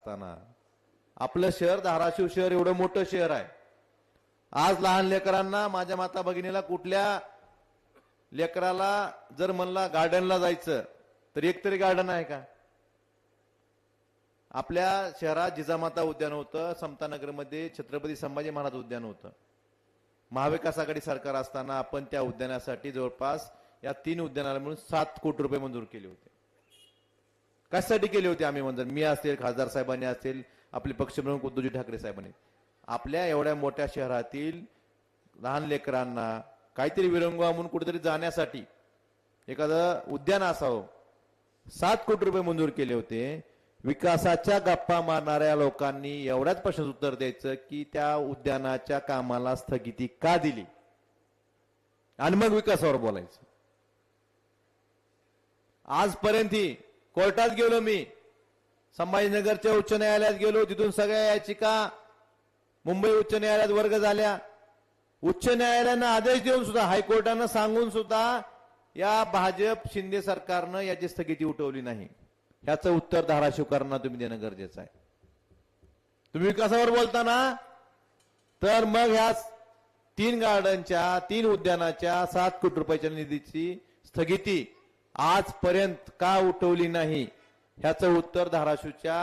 असताना आपलं शहर धाराशिव शहर एवढं मोठं शहर आहे. आज लहान लेकरांना माझ्या माता भगिनीला कुठल्या लेकराला जर म्हणला गार्डनला जायचं तर एक तरी गार्डन आहे का? आपल्या शहरात जिजामाता उद्यान होतं, समतानगरमध्ये छत्रपती संभाजी महाराज उद्यान होतं. महाविकास आघाडी सरकार असताना आपण त्या उद्यानासाठी जवळपास या 3 उद्यानाला मिळून 7 कोटी रुपये मंजूर केले होते. कशासाठी केले होते आम्ही मंजूर? मी असेल, खासदार साहेबांनी असेल, आपले पक्षप्रमुख उद्धवजी ठाकरे साहेबांनी. आपल्या एवढ्या मोठ्या शहरातील लहान लेकरांना काहीतरी विरंगुळा म्हणून कुठेतरी जाण्यासाठी एखादं उद्यान असावं, 7 कोटी रुपये मंजूर केले होते. विकासाच्या गप्पा मारणाऱ्या लोकांनी एवढ्याच प्रश्नाचं उत्तर द्यायचं की त्या उद्यानाच्या कामाला स्थगिती का दिली आणि मग विकासावर बोलायचं. आजपर्यंत कोर्टात गेलो, मी संभाजीनगरच्या उच्च न्यायालयात गेलो, तिथून सगळ्या याचिका मुंबई उच्च न्यायालयात वर्ग झाल्या. उच्च न्यायालयानं आदेश देऊन सुद्धा, हायकोर्टानं सांगून सुद्धा या भाजप शिंदे सरकारनं याची स्थगिती उठवली नाही. ह्याचं उत्तर धाराशिवकरांना तुम्ही देणं गरजेचं आहे. तुम्ही विकासावर बोलताना तर मग ह्या 3 गार्डनच्या 3 उद्यानाच्या 7 कोटी रुपयाच्या निधीची स्थगिती आजपर्यंत का उठवली नाही, ह्याचं उत्तर धाराशिवच्या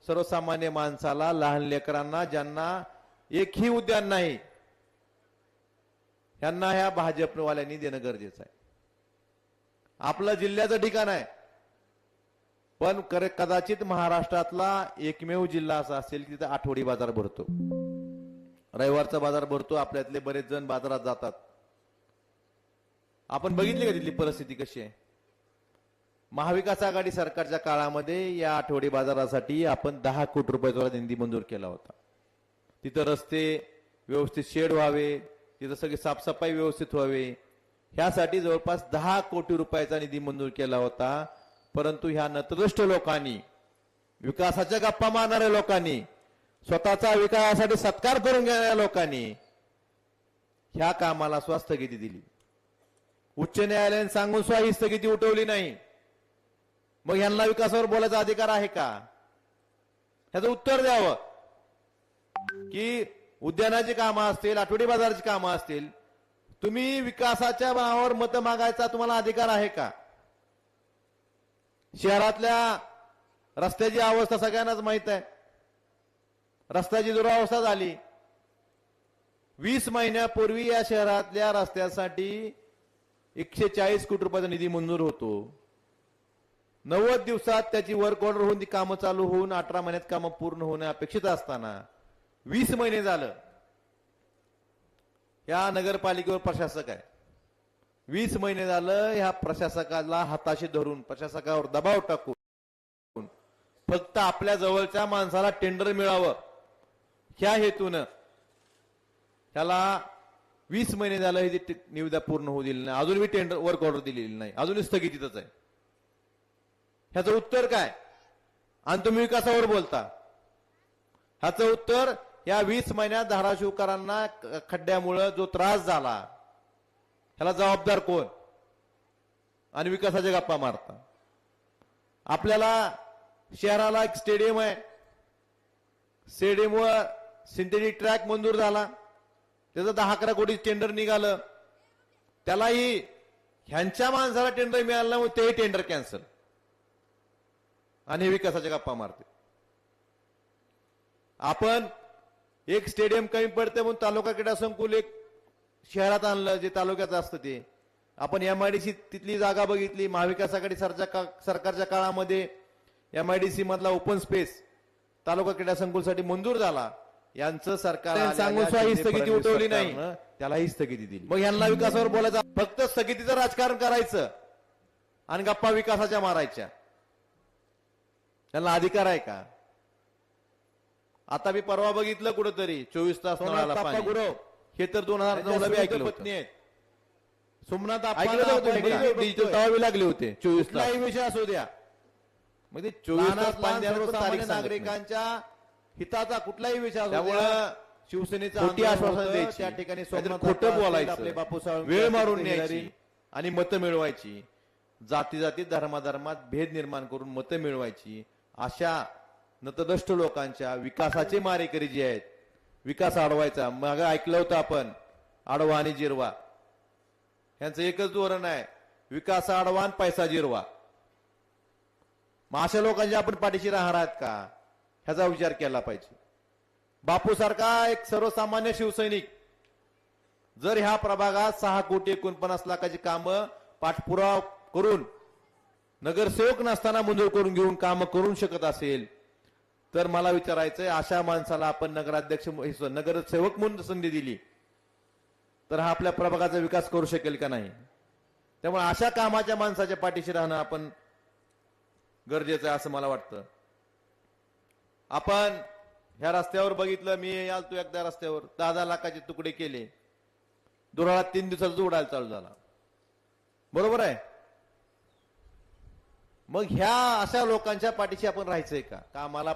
सर्वसामान्य माणसाला, लहान लेकरांना, ज्यांना एकही उद्यान नाही, ह्यांना ह्या भाजपवाल्यांनी देणं गरजेचं आहे. आपलं जिल्ह्याचं ठिकाण आहे, पण कदाचित महाराष्ट्रातला एकमेव जिल्हा असा असेल की तिथे आठवडी बाजार भरतो, रविवारचा बाजार भरतो. आपल्यातले बरेच जण बाजारात जातात. आपण बघितली का तिथली परिस्थिती कशी आहे? महाविकास आघाडी सरकारच्या काळामध्ये या आठवडी बाजारासाठी आपण 10 कोटी रुपयाचा निधी मंजूर केला होता. तिथं रस्ते व्यवस्थित शेड व्हावे, तिथं सगळी साफसफाई व्यवस्थित व्हावे, ह्यासाठी जवळपास 10 कोटी रुपयाचा निधी मंजूर केला होता. परंतु ह्या नतद्रष्ट लोकांनी, विकासाच्या गप्पा मारणाऱ्या लोकांनी, स्वतःचा विकासासाठी सत्कार करून घेणाऱ्या लोकांनी ह्या कामाला स्थगिती दिली. उच्च न्यायालयाने सांगून सुद्धा ही स्थगिती उठवली नाही. मग यांना विकासावर बोलायचा अधिकार आहे का? ह्याचं उत्तर द्यावं की उद्यानाची कामं असतील, आठवडी बाजाराची कामं असतील, तुम्ही विकासाच्या नावावर मतं मागायचा तुम्हाला अधिकार आहे का? शहरातल्या रस्त्याची अवस्था सगळ्यांनाच माहित आहे. रस्त्याची दुरावस्था झाली. 20 महिन्यापूर्वी या शहरातल्या रस्त्यासाठी 140 कोटी रुपयाचा निधी मंजूर होतो. 90 दिवसात त्याची वर्क ऑर्डर होऊन ती कामं चालू होऊन 18 महिन्यात कामं पूर्ण होणे अपेक्षित असताना 20 महिने झालं. या नगरपालिकेवर प्रशासक आहे. 20 महिने झालं ह्या प्रशासकाला हाताशी धरून, प्रशासकावर दबाव टाकून फक्त आपल्या जवळच्या माणसाला टेंडर मिळावं ह्या हेतून त्याला 20 महिने झालं ही निविदा पूर्ण होऊ दिली नाही. अजूनही टेंडर वर्क ऑर्डर दिलेली नाही, अजूनही स्थगितीतच आहे. ह्याचं उत्तर काय? आणि तुम्ही विकासावर बोलता. ह्याचं उत्तर, या 20 महिन्यात धाराशिवकरांना खड्ड्यामुळे जो त्रास झाला ह्याला जबाबदार कोण? आणि विकासाच्या गप्पा मारता. आपल्याला शहराला एक स्टेडियम आहे, स्टेडियमवर सिंथेटिक ट्रॅक मंजूर झाला, त्याचं 10-11 कोटी टेंडर निघालं, त्यालाही ह्यांच्या माणसाला टेंडर मिळालं नाही, तेही टेंडर कॅन्सल. आणि विकासाच्या गप्पा मारते. आपण एक स्टेडियम कमी पडते म्हणून तालुका क्रीडा संकुल एक शहरात आणलं, जे तालुक्यात असतं ते. आपण एमआयडीसी तिथली जागा बघितली. महाविकास आघाडी सरकारच्या काळामध्ये एमआयडीसी मधला ओपन स्पेस तालुका क्रीडा संकुलसाठी मंजूर झाला. यांचं सरकार सांगून ही स्थगिती उठवली नाही, त्यालाही स्थगिती दिली. मग यांना विकासावर बोलायचं, फक्त स्थगितीचं राजकारण करायचं आणि गप्पा विकासाच्या मारायच्या. त्यांना अधिकार आहे का? आता मी परवा बघितलं कुठंतरी 24 तास नळाला पाणी, हे तर 2009 ला ऐकलं. पत्नी आहेत सोमनाथ डिजिटल तवावी लागले होते 24 तास. विषय असू द्या, मग ते 24 तास नागरिकांच्या हिताचा कुठलाही विषय, त्यामुळं शिवसेनेचा आश्वासन द्यायची, त्या ठिकाणी खोटं बोलायचं, आपले बापूसाहेब वेळ मारून न्यायची आणि मतं मिळवायची, जाती धर्माधर्मात भेद निर्माण करून मतं मिळवायची, अशा नतदष्ट लोकांच्या विकासाचे मारेकरी जे आहेत, विकास अडवायचा, मग ऐकलं होतं आपण आडवा आणि जिरवा, यांचं एकच धोरण आहे, विकास अडवा आणि पैसा जिरवा. मग अशा लोकांच्या आपण पाठीशी राहणार आहात का, ह्याचा विचार केला पाहिजे. बापू सारखा एक सर्वसामान्य शिवसैनिक जर ह्या प्रभागात 6,49,00,000 लाखाची कामं पाठपुरावा करून नगरसेवक नसताना मंजूर करून घेऊन कामं करू शकत असेल, तर मला विचारायचंय, अशा माणसाला आपण नगरसेवक म्हणून संधी दिली तर हा आपल्या प्रभागाचा विकास करू शकेल का नाही. त्यामुळे अशा कामाच्या माणसाच्या पाठीशी राहणं आपण गरजेचं आहे असं मला वाटतं. आपण ह्या रस्त्यावर बघितलं, मी आलतो एकदा रस्त्यावर, 10 लाखाचे तुकडे केले, दुराळा 3 दिवसात जोडायला चालू झाला. बरोबर आहे. मग ह्या अशा लोकांच्या पाठीशी आपण राहायचंय का? आम्हाला